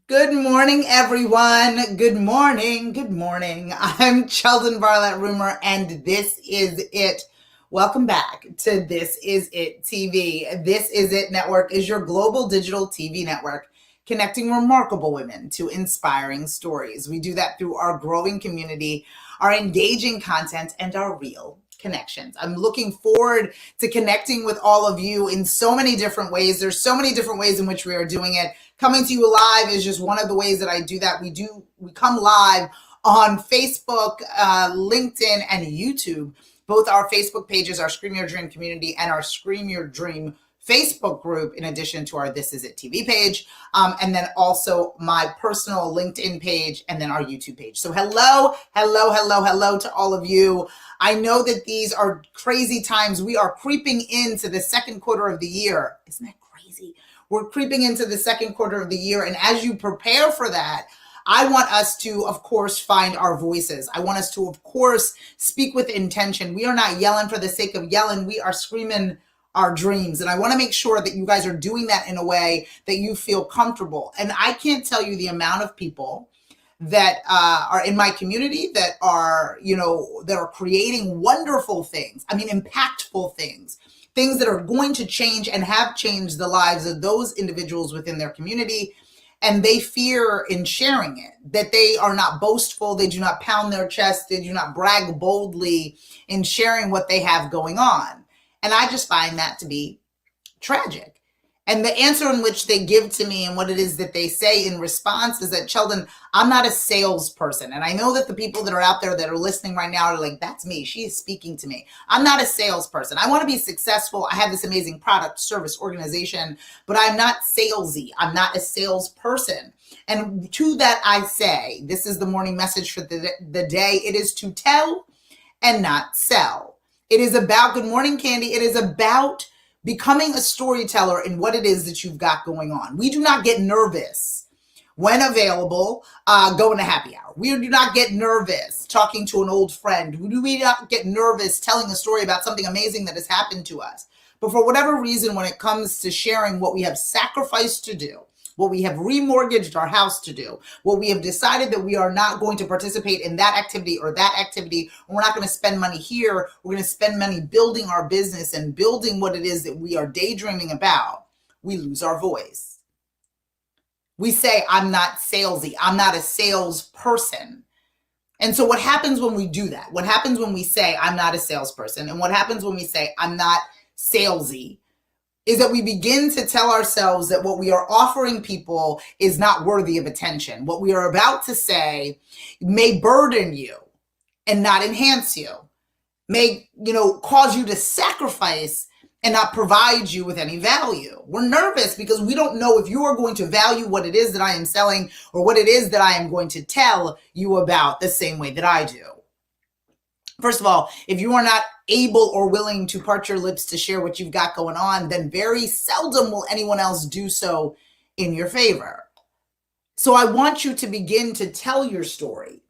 Good morning, everyone. Good morning. Good morning. I'm Sheldon Barlett Rumor, and this is it. Welcome back to This Is It TV. This Is It Network is your global digital TV network connecting remarkable women to inspiring stories. We do that through our growing community, our engaging content, and our real connections. I'm looking forward to connecting with all of you in so many different ways. There's so many different ways in which we are doing it. Coming to you live is just one of the ways that I do that. We come live on Facebook, LinkedIn, and YouTube. Both our Facebook pages, our Scream Your Dream community, and our Scream Your Dream Facebook group, in addition to our This Is It TV page, and then also my personal LinkedIn page, and then our YouTube page. So hello to all of you. I know that these are crazy times. We are creeping into the second quarter of the year. Isn't that crazy? We're creeping into the second quarter of the year, and as you prepare for that, I want us to, of course, find our voices. I want us to, of course, speak with intention. We are not yelling for the sake of yelling. We are screaming our dreams. And I want to make sure that you guys are doing that in a way that you feel comfortable. And I can't tell you the amount of people that are in my community that are, that are creating wonderful things. I mean, impactful things that are going to change and have changed the lives of those individuals within their community. And they fear in sharing it, that they are not boastful. They do not pound their chest. They do not brag boldly in sharing what they have going on. And I just find that to be tragic. And the answer in which they give to me and what it is that they say in response is that, Sheldon, I'm not a salesperson. And I know that the people that are out there that are listening right now are like, that's me. She is speaking to me. I'm not a salesperson. I want to be successful. I have this amazing product, service, organization, but I'm not salesy. I'm not a salesperson. And to that I say, this is the morning message for the day. It is to tell and not sell. It is about, good morning, Candy. It is about becoming a storyteller in what it is that you've got going on. We do not get nervous when available, going to happy hour. We do not get nervous talking to an old friend. We do not get nervous telling a story about something amazing that has happened to us. But for whatever reason, when it comes to sharing what we have sacrificed to do, what we have remortgaged our house to do, what we have decided that we are not going to participate in that activity or that activity, and we're not going to spend money here, we're going to spend money building our business and building what it is that we are daydreaming about, we lose our voice. We say, I'm not salesy, I'm not a salesperson. And so what happens when we do that? What happens when we say, I'm not a salesperson? And what happens when we say, I'm not salesy? Is that we begin to tell ourselves that what we are offering people is not worthy of attention. What we are about to say may burden you and not enhance you, may, cause you to sacrifice and not provide you with any value. We're nervous because we don't know if you are going to value what it is that I am selling or what it is that I am going to tell you about the same way that I do. First of all, if you are not able or willing to part your lips to share what you've got going on, then very seldom will anyone else do so in your favor. So I want you to begin to tell your story.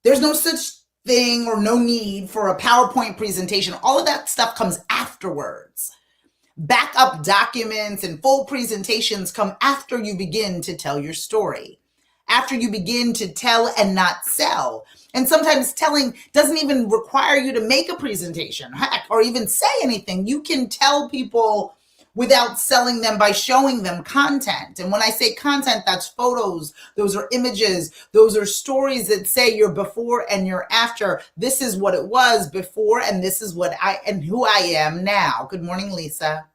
There's no such thing or no need for a PowerPoint presentation. All of that stuff comes afterwards. Backup documents and full presentations come after you begin to tell your story, after you begin to tell and not sell. And sometimes telling doesn't even require you to make a presentation, heck, or even say anything. You can tell people without selling them by showing them content. And when I say content, that's photos, those are images, those are stories that say your before and your after. This is what it was before, and this is what who I am now. Good morning, Lisa.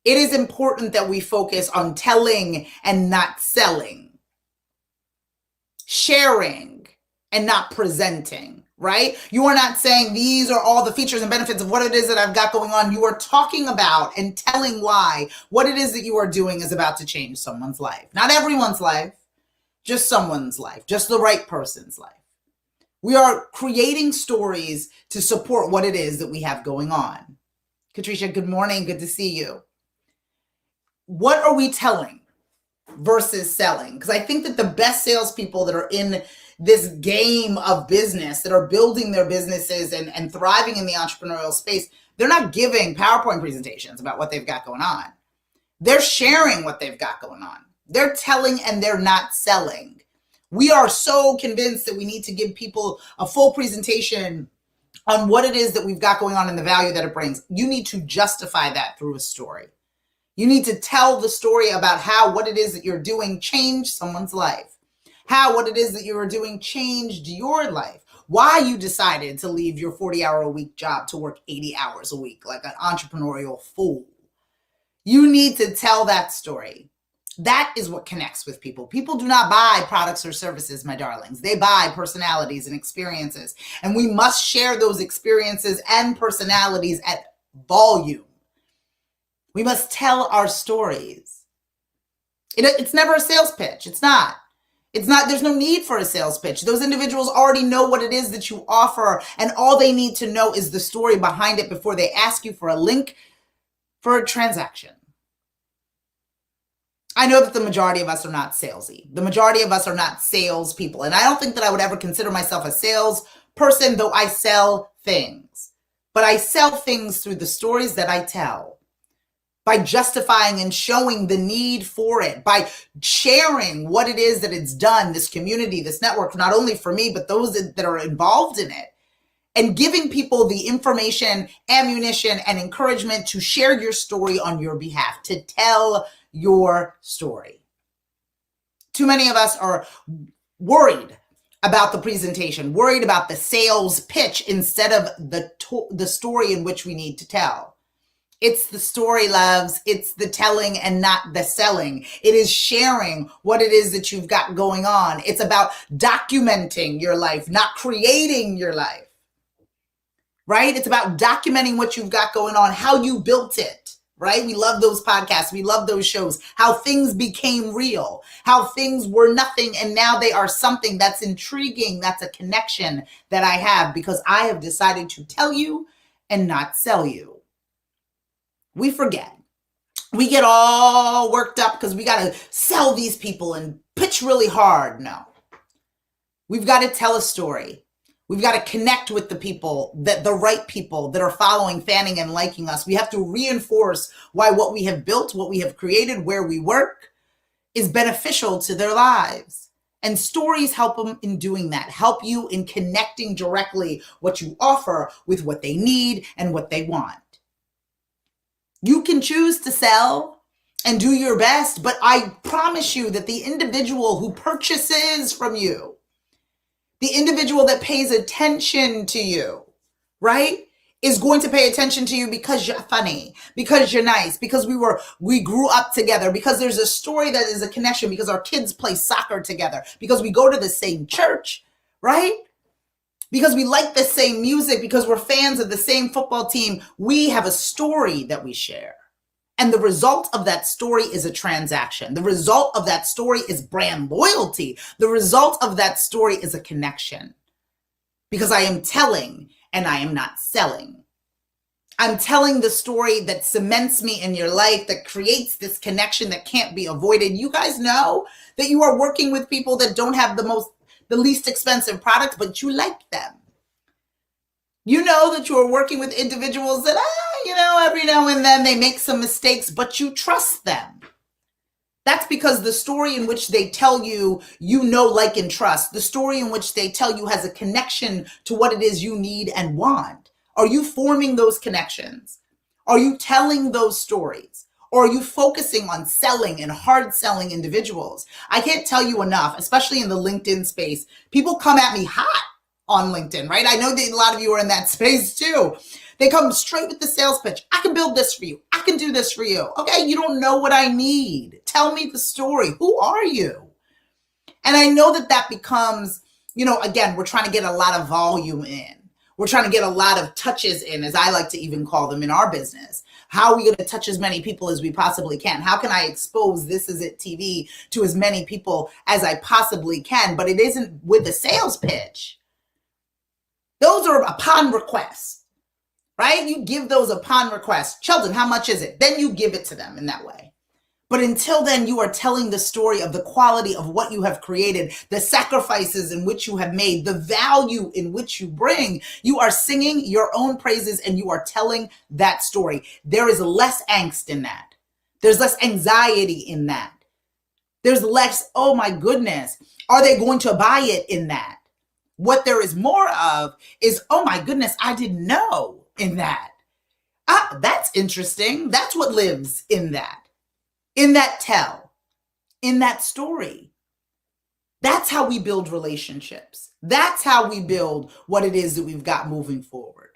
It is important that we focus on telling and not selling, sharing and not presenting, right? You are not saying these are all the features and benefits of what it is that I've got going on. You are talking about and telling why what it is that you are doing is about to change someone's life. Not everyone's life, just someone's life, just the right person's life. We are creating stories to support what it is that we have going on. Katricia, good morning. Good to see you. What are we telling versus selling? Because I think that the best salespeople that are in this game of business, that are building their businesses and thriving in the entrepreneurial space, they're not giving PowerPoint presentations about what they've got going on. They're sharing what they've got going on. They're telling and they're not selling. We are so convinced that we need to give people a full presentation on what it is that we've got going on and the value that it brings. You need to justify that through a story. You need to tell the story about how what it is that you're doing changed someone's life, how what it is that you are doing changed your life, why you decided to leave your 40-hour-a-week job to work 80 hours a week like an entrepreneurial fool. You need to tell that story. That is what connects with people. People do not buy products or services, my darlings. They buy personalities and experiences. And we must share those experiences and personalities at volume. We must tell our stories. It's never a sales pitch. It's not. There's no need for a sales pitch. Those individuals already know what it is that you offer, and all they need to know is the story behind it before they ask you for a link for a transaction. I know that the majority of us are not salesy. The majority of us are not salespeople. And I don't think that I would ever consider myself a salesperson, though I sell things. But I sell things through the stories that I tell, by justifying and showing the need for it, by sharing what it is that it's done, this community, this network, not only for me, but those that are involved in it, and giving people the information, ammunition, and encouragement to share your story on your behalf, to tell your story. Too many of us are worried about the presentation, worried about the sales pitch instead of the story in which we need to tell. It's the story, loves. It's the telling and not the selling. It is sharing what it is that you've got going on. It's about documenting your life, not creating your life, right? It's about documenting what you've got going on, how you built it, right? We love those podcasts. We love those shows, how things became real, how things were nothing and now they are something. That's intriguing. That's a connection that I have because I have decided to tell you and not sell you. We forget. We get all worked up because we got to sell these people and pitch really hard. No. We've got to tell a story. We've got to connect with the people, the right people that are following, fanning, and liking us. We have to reinforce why what we have built, what we have created, where we work is beneficial to their lives. And stories help them in doing that, help you in connecting directly what you offer with what they need and what they want. You can choose to sell and do your best, but I promise you that the individual who purchases from you, the individual that pays attention to you, right, is going to pay attention to you because you're funny, because you're nice, because we grew up together, because there's a story that is a connection, because our kids play soccer together, because we go to the same church, right? Because we like the same music, because we're fans of the same football team, we have a story that we share. And the result of that story is a transaction. The result of that story is brand loyalty. The result of that story is a connection. Because I am telling and I am not selling. I'm telling the story that cements me in your life, that creates this connection that can't be avoided. You guys know that you are working with people that don't have the least expensive products, but you like them. You know that you are working with individuals that, every now and then they make some mistakes, but you trust them. That's because the story in which they tell you, like, and trust. The story in which they tell you has a connection to what it is you need and want. Are you forming those connections? Are you telling those stories? Or are you focusing on selling and hard selling individuals? I can't tell you enough, especially in the LinkedIn space. People come at me hot on LinkedIn, right? I know that a lot of you are in that space too. They come straight with the sales pitch. I can build this for you. I can do this for you. Okay, you don't know what I need. Tell me the story. Who are you? And I know that becomes, again, we're trying to get a lot of volume in. We're trying to get a lot of touches in, as I like to even call them in our business. How are we going to touch as many people as we possibly can? How can I expose This Is It TV to as many people as I possibly can? But it isn't with a sales pitch. Those are upon request, right? You give those upon request. Sheldon, how much is it? Then you give it to them in that way. But until then, you are telling the story of the quality of what you have created, the sacrifices in which you have made, the value in which you bring. You are singing your own praises and you are telling that story. There is less angst in that. There's less anxiety in that. There's less, oh my goodness, are they going to buy it in that? What there is more of is, oh my goodness, I didn't know in that. Ah, that's interesting. That's what lives in that tell, in that story. That's how we build relationships. That's how we build what it is that we've got moving forward.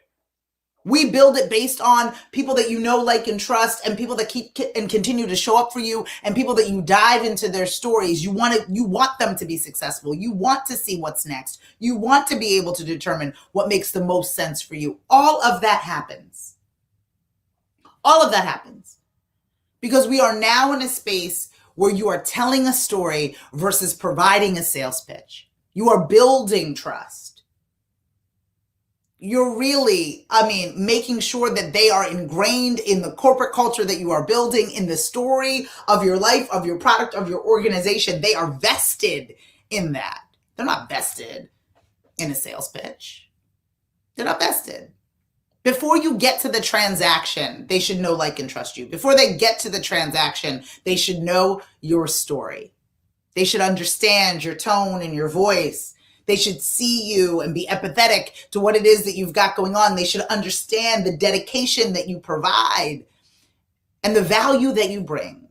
We build it based on people that you know, like, and trust, and people that keep and continue to show up for you, and people that you dive into their stories. You want them to be successful. You want to see what's next. You want to be able to determine what makes the most sense for you. All of that happens. All of that happens because we are now in a space where you are telling a story versus providing a sales pitch. You are building trust. You're really, making sure that they are ingrained in the corporate culture that you are building, in the story of your life, of your product, of your organization. They are vested in that. They're not vested in a sales pitch. They're not vested. Before you get to the transaction, they should know, like, and trust you. Before they get to the transaction, they should know your story. They should understand your tone and your voice. They should see you and be empathetic to what it is that you've got going on. They should understand the dedication that you provide and the value that you bring,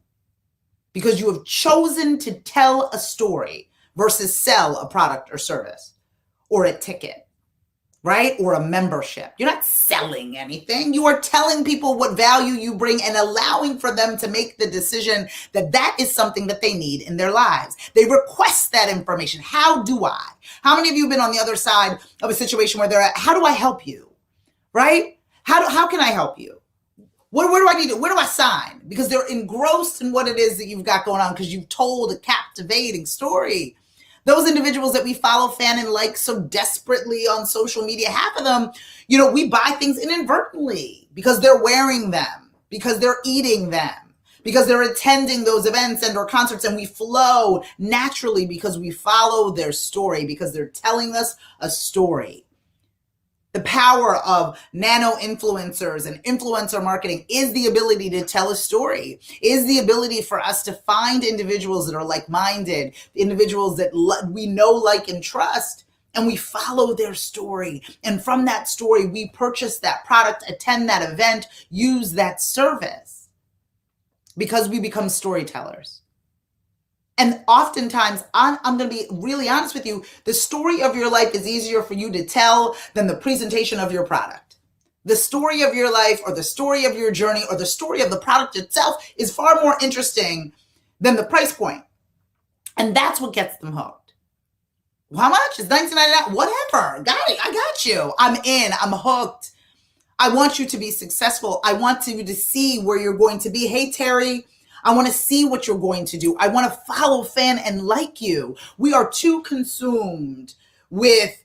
because you have chosen to tell a story versus sell a product or service or a ticket, right? Or a membership. You're not selling anything. You are telling people what value you bring and allowing for them to make the decision that that is something that they need in their lives. They request that information. How do I? How many of you have been on the other side of a situation where they're at, how do I help you? Right? How can I help you? Where do I need to, where do I sign? Because they're engrossed in what it is that you've got going on because you've told a captivating story. Those individuals that we follow, fan, and like so desperately on social media, half of them, we buy things inadvertently because they're wearing them, because they're eating them, because they're attending those events and or concerts, and we flow naturally because we follow their story, because they're telling us a story. The power of nano influencers and influencer marketing is the ability to tell a story, is the ability for us to find individuals that are like-minded, individuals that we know, like, and trust, and we follow their story. And from that story, we purchase that product, attend that event, use that service, because we become storytellers. And oftentimes, I'm going to be really honest with you, the story of your life is easier for you to tell than the presentation of your product. The story of your life, or the story of your journey, or the story of the product itself is far more interesting than the price point. And that's what gets them hooked. How much? It's $19.99. Whatever. Got it. I got you. I'm in. I'm hooked. I want you to be successful. I want you to see where you're going to be. Hey, Terry, I want to see what you're going to do. I want to follow, fan, and like you. We are too consumed with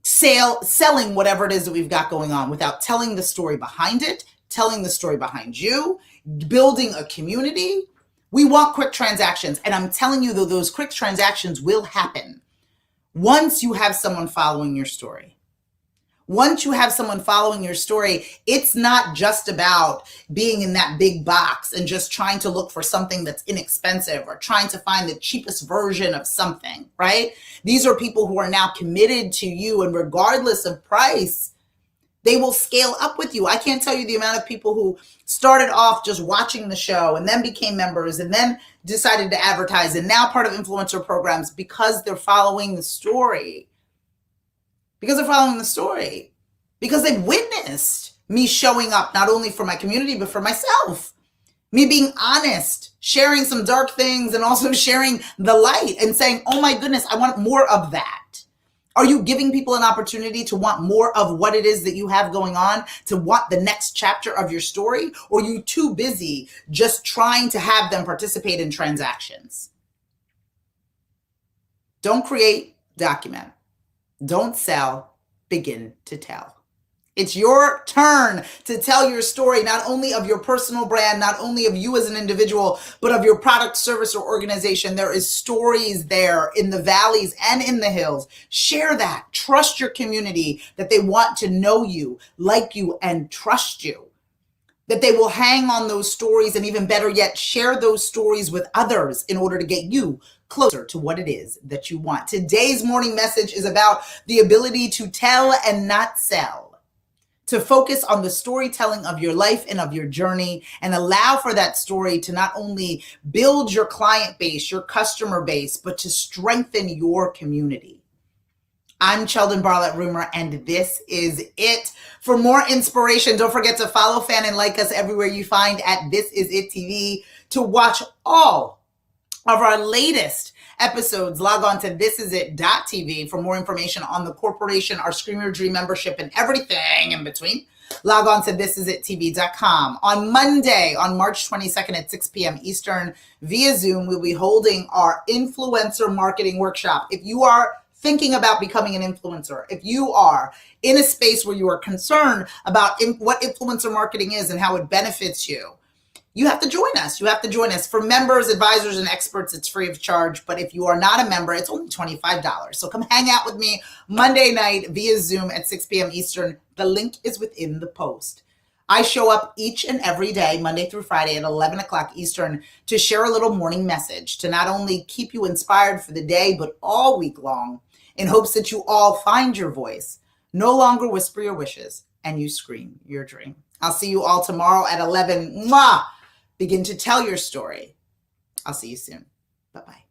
selling whatever it is that we've got going on without telling the story behind it, telling the story behind you, building a community. We want quick transactions. And I'm telling you, though, those quick transactions will happen once you have someone following your story. Once you have someone following your story, it's not just about being in that big box and just trying to look for something that's inexpensive or trying to find the cheapest version of something, right? These are people who are now committed to you, and regardless of price, they will scale up with you. I can't tell you the amount of people who started off just watching the show and then became members and then decided to advertise and now part of influencer programs because they're following the story. Because they're following the story, because they've witnessed me showing up not only for my community, but for myself, me being honest, sharing some dark things and also sharing the light and saying, oh my goodness, I want more of that. Are you giving people an opportunity to want more of what it is that you have going on, to want the next chapter of your story? Or are you too busy just trying to have them participate in transactions? Don't create, document. Don't sell, begin to tell. It's your turn to tell your story, not only of your personal brand, not only of you as an individual, but of your product, service, or organization. There is stories there in the valleys and in the hills. Share that. Trust your community that they want to know you, like you, and trust you. that they will hang on those stories, and even better yet, share those stories with others in order to get you closer to what it is that you want. Today's morning message is about the ability to tell and not sell, to focus on the storytelling of your life and of your journey, and allow for that story to not only build your client base, your customer base, but to strengthen your community. I'm Sheldon Barlett Rumor, and this is it. For more inspiration, don't forget to follow, fan, and like us everywhere you find at This Is It TV. To watch all of our latest episodes, log on to thisisit.tv for more information on the corporation, our Scream Your Dream membership, and everything in between. Log on to thisisittv.com. On Monday, on March 22nd at 6 p.m. Eastern, via Zoom, we'll be holding our influencer marketing workshop. If you are thinking about becoming an influencer, if you are in a space where you are concerned about what influencer marketing is and how it benefits you, you have to join us. You have to join us. For members, advisors, and experts, it's free of charge. But if you are not a member, it's only $25. So come hang out with me Monday night via Zoom at 6 p.m. Eastern. The link is within the post. I show up each and every day, Monday through Friday at 11 o'clock Eastern, to share a little morning message to not only keep you inspired for the day, but all week long, in hopes that you all find your voice, no longer whisper your wishes, and you scream your dream. I'll see you all tomorrow at 11. Mwah! Begin to tell your story. I'll see you soon. Bye-bye.